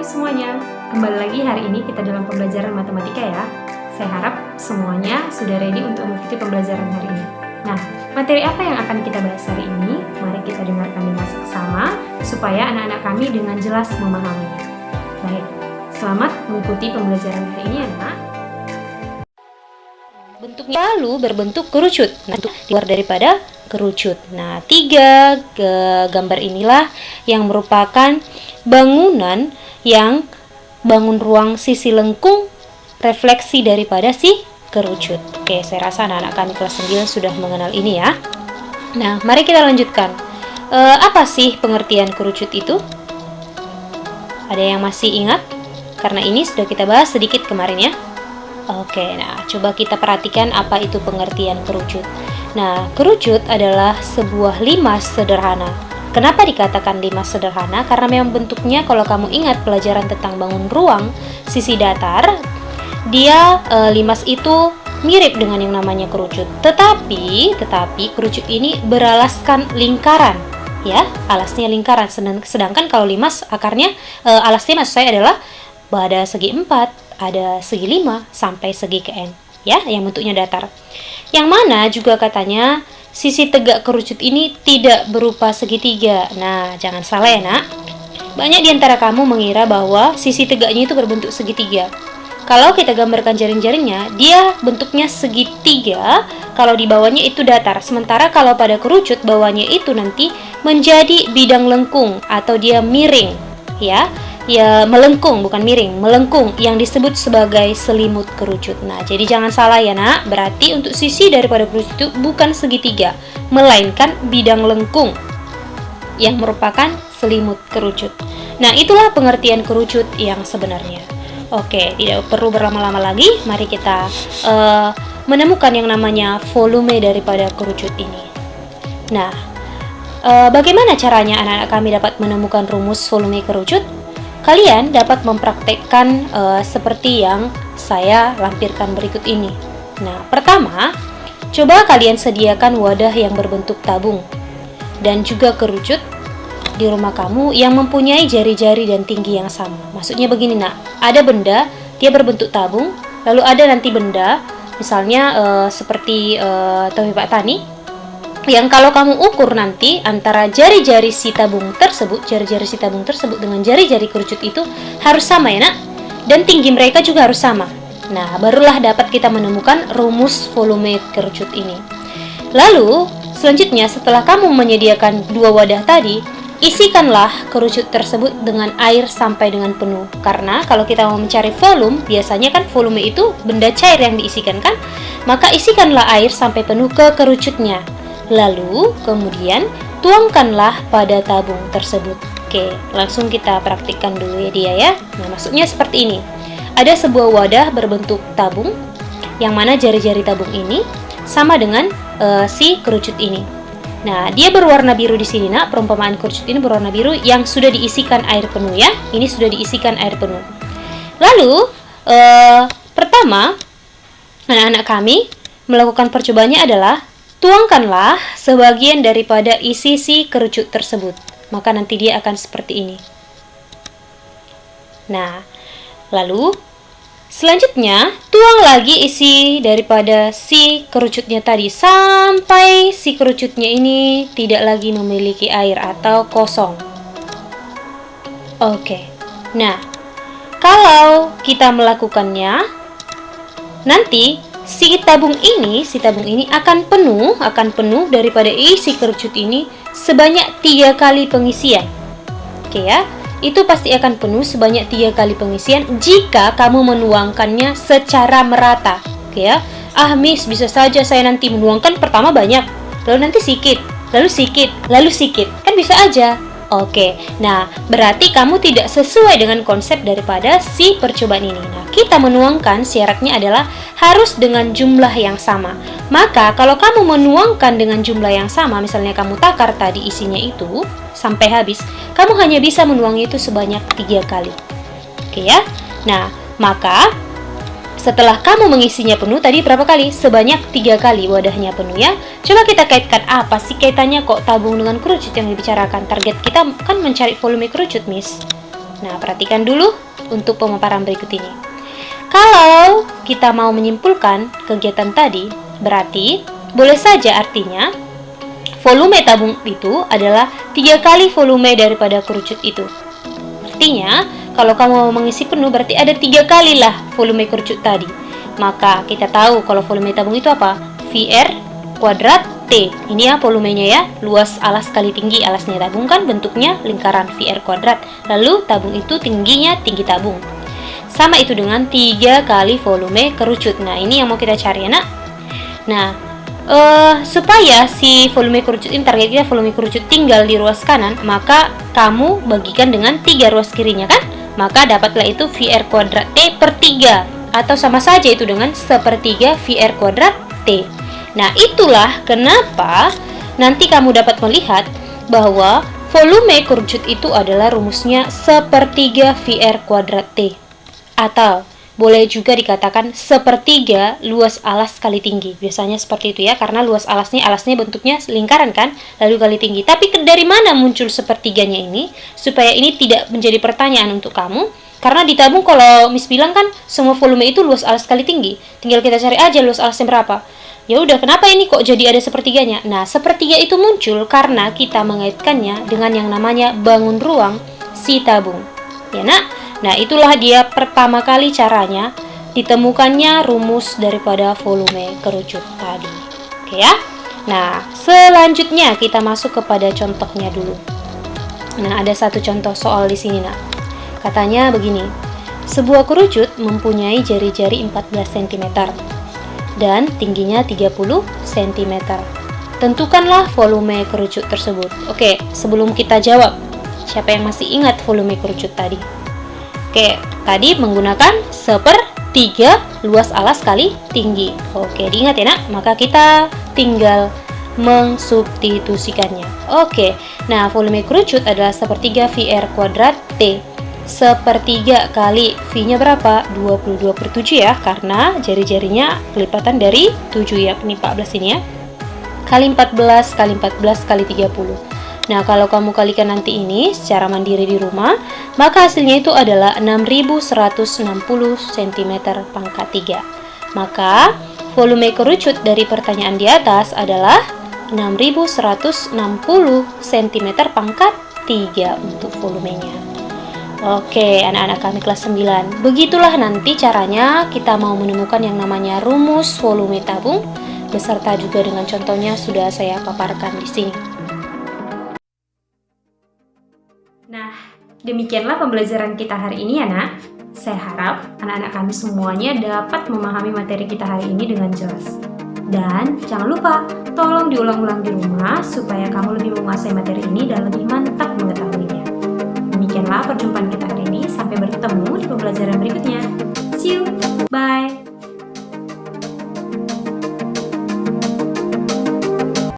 Miss semuanya, kembali lagi hari ini kita dalam pembelajaran matematika ya. Saya harap semuanya sudah ready untuk mengikuti pembelajaran hari ini. Nah, materi apa yang akan kita bahas hari ini? Mari kita dengarkan dengan seksama supaya anak-anak kami dengan jelas memahaminya. Baik, selamat mengikuti pembelajaran hari ini ya nak. Bentuknya lalu berbentuk kerucut. Nah, luar daripada kerucut. Nah, tiga gambar inilah yang merupakan bangunan yang bangun ruang sisi lengkung refleksi daripada si kerucut. Oke, saya rasa anak-anak kami kelas 9 sudah mengenal ini ya. Nah, mari kita lanjutkan. Apa sih pengertian kerucut itu? Ada yang masih ingat? Karena ini sudah kita bahas sedikit kemarin ya. Oke, nah coba kita perhatikan apa itu pengertian kerucut. Nah, kerucut adalah sebuah limas sederhana. Kenapa dikatakan limas sederhana? Karena memang bentuknya kalau kamu ingat pelajaran tentang bangun ruang sisi datar, dia limas itu mirip dengan yang namanya kerucut. Tetapi kerucut ini beralaskan lingkaran, ya, alasnya lingkaran. Sedangkan kalau limas akarnya alasnya maksud saya adalah ada segi 4, ada segi 5 sampai segi ke N, ya, yang bentuknya datar. Yang mana juga katanya sisi tegak kerucut ini tidak berupa segitiga. Nah, jangan salah ya nak. Banyak di antara kamu mengira bahwa sisi tegaknya itu berbentuk segitiga. Kalau kita gambarkan jaring-jaringnya, dia bentuknya segitiga, kalau di bawahnya itu datar. Sementara kalau pada kerucut, bawahnya itu nanti menjadi bidang lengkung atau dia miring, ya. Ya, melengkung, bukan miring, melengkung, yang disebut sebagai selimut kerucut. Nah, jadi jangan salah ya nak, berarti untuk sisi daripada kerucut itu bukan segitiga, melainkan bidang lengkung yang merupakan selimut kerucut. Nah, itulah pengertian kerucut yang sebenarnya. Oke, tidak perlu berlama-lama lagi, mari kita menemukan yang namanya volume daripada kerucut ini. Nah, bagaimana caranya anak-anak kami dapat menemukan rumus volume kerucut? Kalian dapat mempraktekkan seperti yang saya lampirkan berikut ini. Nah, pertama, coba kalian sediakan wadah yang berbentuk tabung dan juga kerucut di rumah kamu yang mempunyai jari-jari dan tinggi yang sama. Maksudnya begini nak, ada benda, dia berbentuk tabung, lalu ada nanti benda, misalnya seperti topi Pak Tani, yang kalau kamu ukur nanti antara jari-jari si tabung tersebut, jari-jari si tabung tersebut dengan jari-jari kerucut itu harus sama ya nak, dan tinggi mereka juga harus sama. Nah, barulah dapat kita menemukan rumus volume kerucut ini. Lalu selanjutnya setelah kamu menyediakan dua wadah tadi, isikanlah kerucut tersebut dengan air sampai dengan penuh. Karena kalau kita mau mencari volume, biasanya kan volume itu benda cair yang diisikan kan, maka isikanlah air sampai penuh ke kerucutnya. Lalu kemudian tuangkanlah pada tabung tersebut. Oke, langsung kita praktikkan dulu ya dia ya. Nah, maksudnya seperti ini. Ada sebuah wadah berbentuk tabung, yang mana jari-jari tabung ini sama dengan si kerucut ini. Nah, dia berwarna biru di sini nak. Perumpamaan kerucut ini berwarna biru yang sudah diisikan air penuh ya. Ini sudah diisikan air penuh. Lalu pertama anak-anak kami melakukan percobaannya adalah tuangkanlah sebagian daripada isi si kerucut tersebut. Maka nanti dia akan seperti ini. Nah, lalu selanjutnya tuang lagi isi daripada si kerucutnya tadi sampai si kerucutnya ini tidak lagi memiliki air atau kosong. Oke. Nah, kalau kita melakukannya, nanti si tabung ini akan penuh daripada isi kerucut ini sebanyak 3 kali pengisian. Oke ya, itu pasti akan penuh sebanyak 3 kali pengisian jika kamu menuangkannya secara merata. Oke ya, Miss, bisa saja saya nanti menuangkan pertama banyak, lalu nanti sedikit, lalu sedikit, kan bisa aja. Oke, nah berarti kamu tidak sesuai dengan konsep daripada si percobaan ini. Nah, kita menuangkan syaratnya adalah harus dengan jumlah yang sama. Maka kalau kamu menuangkan dengan jumlah yang sama, misalnya kamu takar tadi isinya itu sampai habis, kamu hanya bisa menuang itu sebanyak 3 kali. Oke ya, nah maka setelah kamu mengisinya penuh tadi berapa kali? Sebanyak 3 kali wadahnya penuh ya. Coba kita kaitkan apa sih kaitannya kok tabung dengan kerucut yang dibicarakan. Target kita kan mencari volume kerucut, Miss. Nah, perhatikan dulu untuk pemaparan berikut ini. Kalau kita mau menyimpulkan kegiatan tadi, berarti boleh saja artinya volume tabung itu adalah 3 kali volume daripada kerucut itu. Artinya, kalau kamu mau mengisi penuh berarti ada 3 kali lah volume kerucut tadi. Maka kita tahu kalau volume tabung itu apa? VR kuadrat T. Ini ya volumenya ya, luas alas kali tinggi. Alasnya tabung kan bentuknya lingkaran VR kuadrat. Lalu tabung itu tingginya tinggi tabung. Sama itu dengan 3 kali volume kerucut. Nah, ini yang mau kita cari ya nak. Nah, supaya si volume kerucut ini, target kita volume kerucut tinggal di ruas kanan, maka kamu bagikan dengan 3 ruas kirinya kan? Maka dapatlah itu VR kuadrat T per 3, atau sama saja itu dengan 1/3 VR kuadrat T. Nah, itulah kenapa nanti kamu dapat melihat bahwa volume kerucut itu adalah rumusnya 1/3 VR kuadrat T. Atau boleh juga dikatakan 1/3 luas alas kali tinggi. Biasanya seperti itu ya, karena luas alasnya bentuknya lingkaran kan, lalu kali tinggi. Tapi dari mana muncul 1/3-nya ini? Supaya ini tidak menjadi pertanyaan untuk kamu. Karena di tabung kalau Miss bilang kan semua volume itu luas alas kali tinggi. Tinggal kita cari aja luas alasnya berapa. Ya udah, kenapa ini kok jadi ada 1/3-nya? Nah, 1/3 itu muncul karena kita mengaitkannya dengan yang namanya bangun ruang si tabung. Ya nak? Nah, itulah dia pertama kali caranya ditemukannya rumus daripada volume kerucut tadi. Oke ya? Nah, selanjutnya kita masuk kepada contohnya dulu. Nah, ada satu contoh soal di sini nak. Katanya begini. Sebuah kerucut mempunyai jari-jari 14 cm dan tingginya 30 cm. Tentukanlah volume kerucut tersebut. Oke, sebelum kita jawab, siapa yang masih ingat volume kerucut tadi? Oke, tadi menggunakan 1/3 luas alas kali tinggi. Oke, diingat ya nak? Maka kita tinggal mensubstitusikannya. Oke, nah volume kerucut adalah 1/3 VR kuadrat T. 1/3 kali V-nya berapa? 22/7 ya, karena jari-jarinya kelipatan dari 7 ya, ini 14 ini ya. Kali 14 kali 14 kali 30. Nah, kalau kamu kalikan nanti ini secara mandiri di rumah, maka hasilnya itu adalah 6160 cm pangkat 3. Maka volume kerucut dari pertanyaan di atas adalah 6160 cm pangkat 3 untuk volumenya. Oke, anak-anak kami kelas 9. Begitulah nanti caranya kita mau menemukan yang namanya rumus volume tabung, beserta juga dengan contohnya sudah saya paparkan di sini. Nah, demikianlah pembelajaran kita hari ini ya nak. Saya harap anak-anak kami semuanya dapat memahami materi kita hari ini dengan jelas. Dan jangan lupa, tolong diulang-ulang di rumah supaya kamu lebih menguasai materi ini dan lebih mantap mengetahuinya. Demikianlah perjumpaan kita hari ini, sampai bertemu di pembelajaran berikutnya.